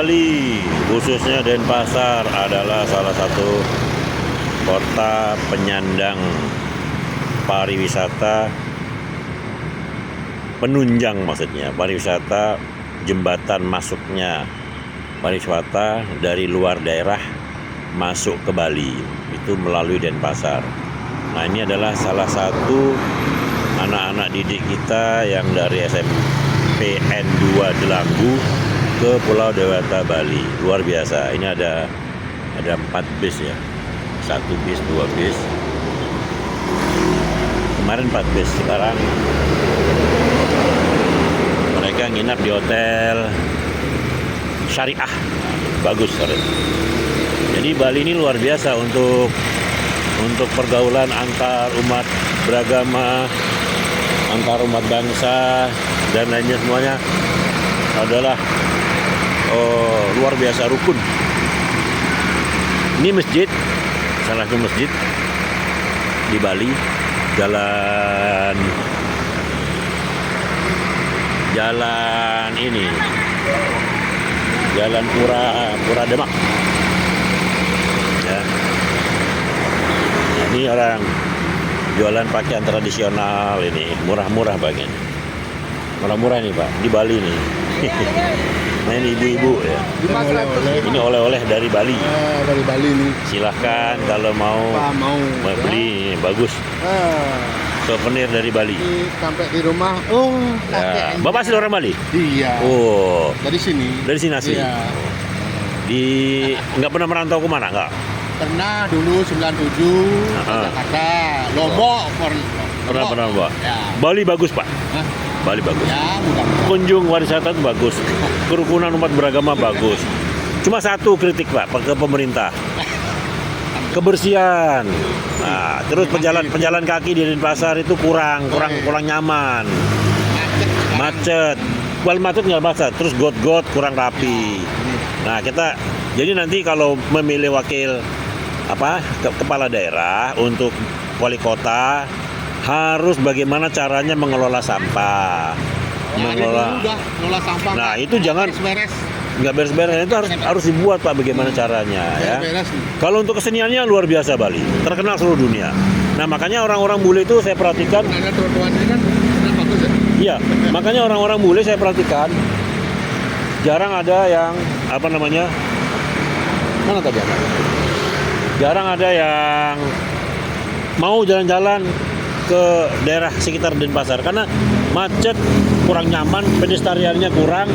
Bali, khususnya Denpasar, adalah salah satu kota penyandang pariwisata, penunjang maksudnya, pariwisata, jembatan masuknya pariwisata dari luar daerah masuk ke Bali, itu melalui Denpasar. Nah, ini adalah salah satu anak-anak didik kita yang dari SMPN 2 Delanggu ke Pulau Dewata Bali. Luar biasa. Ini ada 4 bis ya. 1 bis, 2 bis. Kemarin 4 bis, sekarang mereka nginap di hotel Syariah. Bagus, sorry. Jadi Bali ini luar biasa untuk pergaulan antar umat beragama, antar umat bangsa dan lainnya, semuanya adalah luar biasa rukun. Ini masjid, salah satu masjid di Bali, jalan ini, Jalan Pura Demak. Ya. Ini orang jualan pakaian tradisional, ini murah-murah bagian. Murah-murah nih Pak, di Bali nih. Nah, ini ibu-ibu ya. Ini oleh-oleh dari Bali. Dari Bali nih. Silahkan kalau mau beli, bagus. Souvenir dari Bali. Sampai di rumah, Ya. Bapak asli orang Bali? Iya. Oh. Dari sini. Dari sini asli. Iya. Nggak pernah merantau kemana nggak? Pernah dulu 97 ke Jakarta, Lombok Pernah Pak. Ya. Bali bagus Pak. Hah? Bali bagus. Ya, mudah-mudahan. Kunjung wisata itu bagus. Kerukunan umat beragama bagus. Cuma satu kritik Pak ke pemerintah. Kebersihan. Nah, terus pejalan kaki di Denpasar itu kurang nyaman. Macet. Bukan macet nggak macet. Terus got kurang rapi. Nah, jadi nanti kalau memilih wakil kepala daerah untuk wali kota, harus bagaimana caranya mengelola sampah. Mengelola sampah. Nah, itu jangan beres. Nggak beres-beres, itu harus dibuat Pak bagaimana caranya ya. Kalau untuk keseniannya luar biasa Bali, terkenal seluruh dunia. Nah, makanya orang-orang bule itu saya perhatikan. Ada trotoar ini kan bagus ya. Iya, makanya orang-orang bule saya perhatikan jarang ada yang mana tadi anak? Jarang ada yang mau jalan-jalan ke daerah sekitar Denpasar karena macet, kurang nyaman, pedestriannya kurang,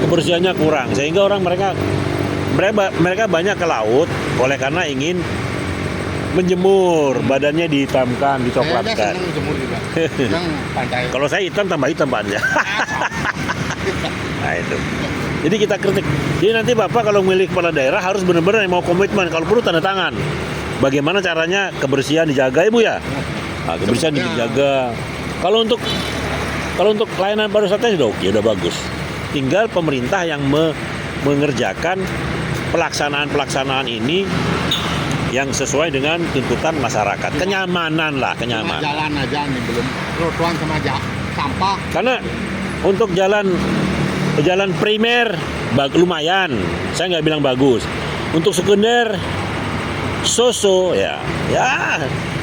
kebersihannya kurang, sehingga mereka banyak ke laut oleh karena ingin menjemur, badannya dihitamkan, dicoklatkan. Saya senang jemur juga. Senang pantai. Kalau saya hitam tambah hitam Pak. Nah itu. Jadi kita kritik. Jadi nanti Bapak kalau milih kepala daerah harus benar-benar mau komitmen. Kalau perlu tanda tangan. Bagaimana caranya kebersihan dijaga Ibu ya? Nah, kebersihan dijaga. Kalau untuk layanan pariwisata sudah oke, sudah bagus. Tinggal pemerintah yang mengerjakan pelaksanaan ini yang sesuai dengan tuntutan masyarakat. Kenyamanan. Jalan aja nih belum trotoar sama sampah. Karena untuk jalan primer lumayan, saya nggak bilang bagus. Untuk sekunder so-so ya.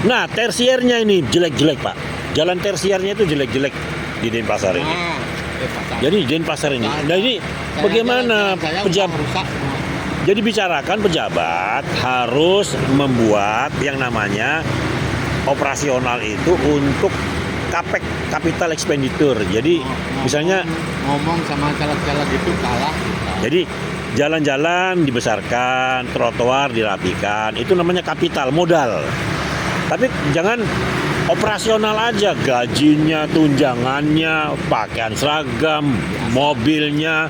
Nah, tersiernya ini jelek-jelek Pak. Jalan tersiernya itu jelek-jelek di Denpasar ini. Jadi Denpasar ini. Nah, ini bagaimana pejabat? Jadi bicarakan pejabat harus membuat yang namanya operasional itu untuk capital expenditure. Jadi misalnya ngomong sama caleg-caleg itu kalah. Jadi jalan-jalan dibesarkan, trotoar dirapikan, itu namanya kapital, modal. Tapi jangan operasional aja, gajinya, tunjangannya, pakaian seragam, mobilnya.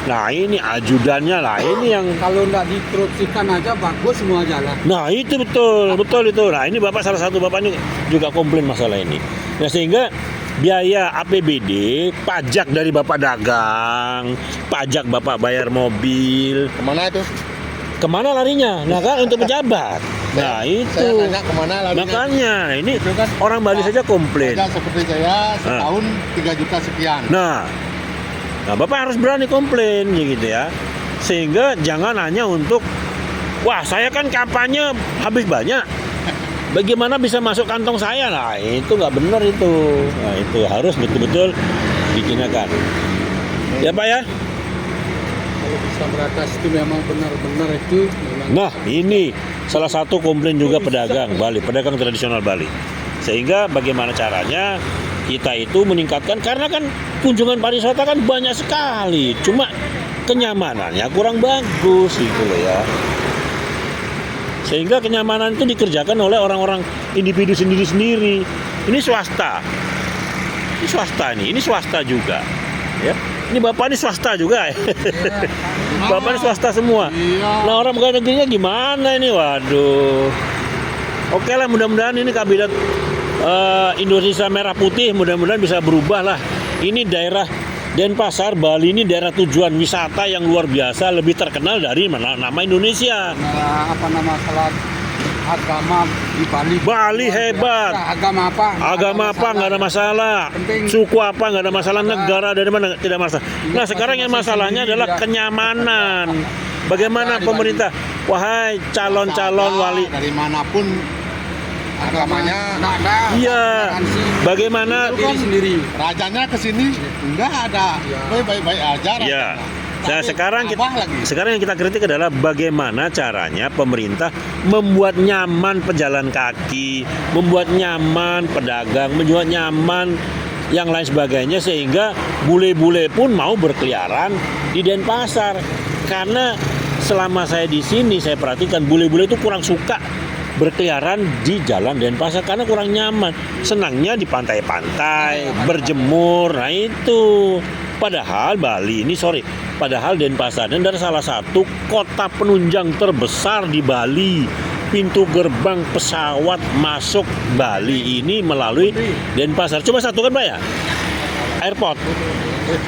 Nah ini ajudannya lah, ini yang Kalau nggak dikorupsikan aja bagus semua jalan. Nah itu betul itu. Nah ini salah satu bapak ini juga komplain masalah ini. Nah sehingga biaya APBD, pajak dari bapak dagang, pajak bapak bayar mobil, Kemana itu? kemana larinya? Nah kan untuk pejabat. Nah itu. Saya tanya kemana larinya. Makanya ini Itu kan orang Bali saja komplain. Ada seperti saya setahun 3 juta sekian. Nah bapak harus berani komplain gitu ya. Sehingga jangan hanya untuk, wah saya kan kampanye habis banyak, bagaimana bisa masuk kantong saya? Nah itu nggak benar itu. Nah itu harus betul-betul digunakan. Ya Pak ya. Kalau bisa beratas itu memang benar-benar itu memang. Nah ini salah satu komplain juga pedagang Bali, pedagang tradisional Bali. Sehingga bagaimana caranya kita itu meningkatkan, karena kan kunjungan pariwisata kan banyak sekali, cuma kenyamanannya kurang bagus gitu loh ya. Sehingga kenyamanan itu dikerjakan oleh orang-orang individu sendiri-sendiri. Ini swasta. Ini swasta juga. Ya. Ini Bapak ini swasta juga ya. Bapak ini swasta semua. Nah orang pegawai negerinya gimana ini? Waduh. Oke lah, mudah-mudahan ini kabinet Indonesia Merah Putih mudah-mudahan bisa berubah lah. Ini daerah Denpasar, Bali ini daerah tujuan wisata yang luar biasa, lebih terkenal dari nama Indonesia. Nama salat agama di Bali. Bali hebat. Agama apa Nggak ada masalah. Penting. Suku apa nggak ada masalah. Negara dari mana tidak masalah. Nah sekarang yang masalahnya adalah kenyamanan. Bagaimana pemerintah? Wahai calon-calon wali. Dari manapun agamanya Iya. Bagaimana? diri sendiri. Rajanya ke sini enggak ada. Baik-baik aja. Ya. Nah, sekarang yang kita kritik adalah bagaimana caranya pemerintah membuat nyaman pejalan kaki, membuat nyaman pedagang, membuat nyaman yang lain sebagainya, sehingga bule-bule pun mau berkeliaran di Denpasar. Karena selama saya di sini saya perhatikan bule-bule itu kurang suka berkeliaran di jalan Denpasar karena kurang nyaman. Senangnya di pantai-pantai, berjemur. Nah itu. Padahal Denpasar ini adalah salah satu kota penunjang terbesar di Bali. Pintu gerbang pesawat masuk Bali ini melalui Denpasar. Cuma satu kan Pak ya? Airport.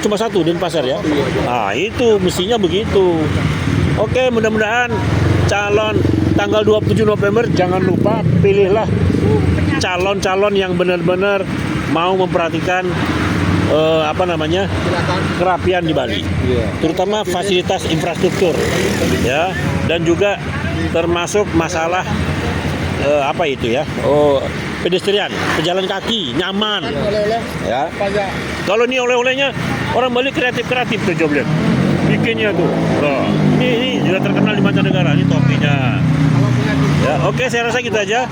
Cuma satu Denpasar ya? Nah itu mestinya begitu. Oke, mudah-mudahan calon tanggal 27 November jangan lupa pilihlah calon-calon yang benar-benar mau memperhatikan kerapian di Bali, terutama fasilitas infrastruktur, ya, dan juga termasuk masalah pedestrian, pejalan kaki nyaman, ya. Kalau ini oleh-olehnya orang Bali kreatif tuh coba lihat, bikinnya tuh, ini juga terkenal di mancanegara, ini topinya. Ya, oke, saya rasa gitu aja,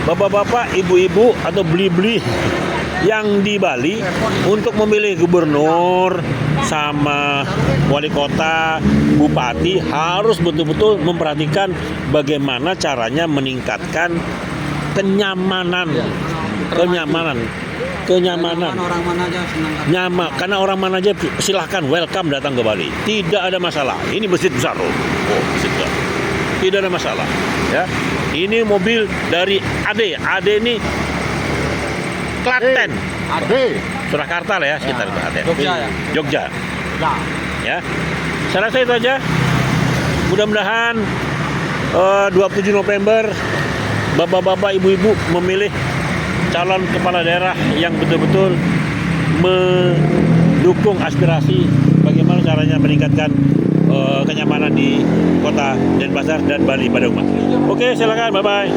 bapak-bapak, ibu-ibu atau beli-beli yang di Bali untuk memilih gubernur sama wali kota, bupati harus betul-betul memperhatikan bagaimana caranya meningkatkan kenyamanan. Orang mana aja senang. Nyaman, karena orang mana aja silahkan welcome datang ke Bali. Tidak ada masalah. Ini masjid besar loh. Masjid besar. Tidak ada masalah. Ya. Ini mobil dari Ade. Ade ini Klaten. Surakarta lah ya, sekitar itu Ade. Jogja. Ya. Saya rasa itu aja. Mudah-mudahan 27 November bapak-bapak, ibu-ibu memilih calon kepala daerah yang betul-betul mendukung aspirasi bagaimana caranya meningkatkan kenyamanan di kota Denpasar dan Bali pada umat. Oke, silakan, bye-bye.